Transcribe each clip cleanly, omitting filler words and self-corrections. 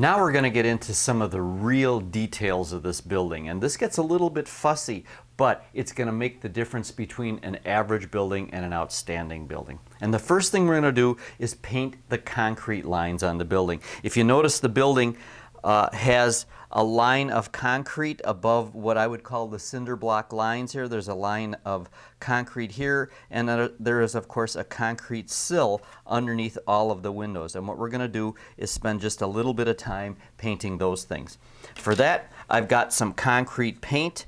Now we're going to get into some of the real details of this building, and this gets a little bit fussy, but it's going to make the difference between an average building and an outstanding building. And the first thing we're going to do is paint the concrete lines on the building. If you notice, the building has a line of concrete above what I would call the cinder block lines here. There's a line of concrete here, and there is of course a concrete sill underneath all of the windows. And what we're going to do is spend just a little bit of time painting those things. For that, I've got some concrete paint.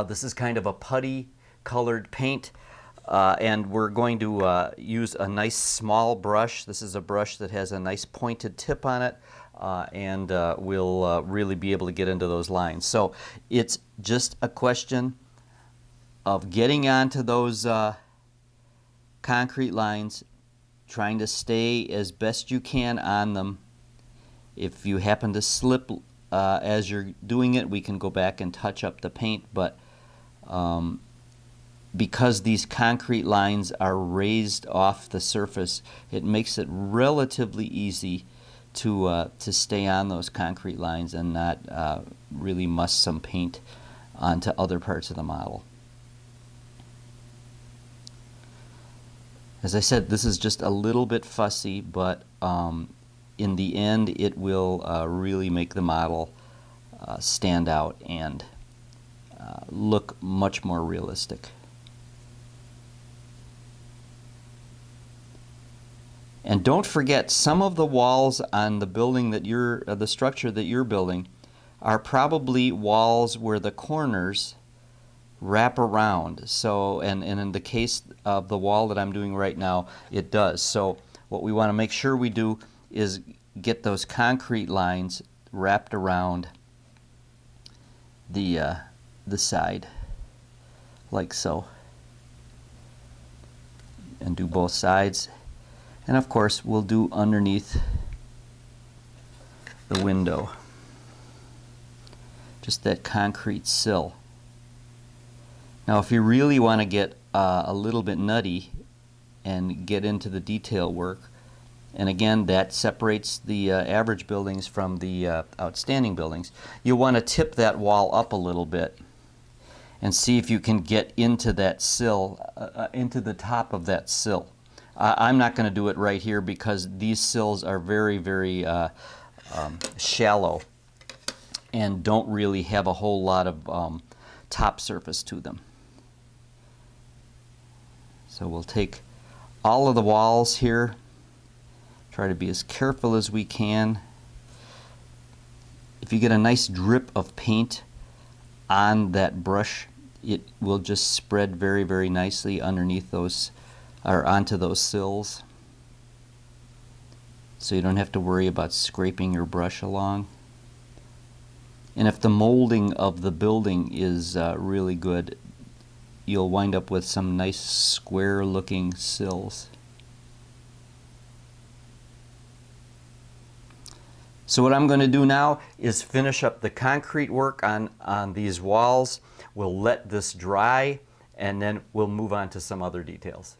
This is kind of a putty colored paint. And we're going to use a nice small brush. This is a brush that has a nice pointed tip on it, and we'll really be able to get into those lines. So it's just a question of getting onto those concrete lines, trying to stay as best you can on them. If you happen to slip as you're doing it, we can go back and touch up the paint, but because these concrete lines are raised off the surface, it makes it relatively easy to stay on those concrete lines and not really muss some paint onto other parts of the model. As I said, this is just a little bit fussy, but in the end it will really make the model stand out and look much more realistic. And don't forget, some of the walls on the building that the structure that you're building are probably walls where the corners wrap around. So, and in the case of the wall that I'm doing right now, it does. So what we want to make sure we do is get those concrete lines wrapped around the side, like so. And do both sides. And of course, we'll do underneath the window. Just that concrete sill. Now, if you really want to get a little bit nutty and get into the detail work, and again, that separates the average buildings from the outstanding buildings, you'll want to tip that wall up a little bit and see if you can get into that sill, into the top of that sill. I'm not going to do it right here because these sills are very, very shallow and don't really have a whole lot of top surface to them. So we'll take all of the walls here, try to be as careful as we can. If you get a nice drip of paint on that brush, it will just spread very, very nicely underneath those or onto those sills, so you don't have to worry about scraping your brush along. And if the molding of the building is really good, you'll wind up with some nice square looking sills. So what I'm going to do now is finish up the concrete work on these walls. We'll let this dry and then we'll move on to some other details.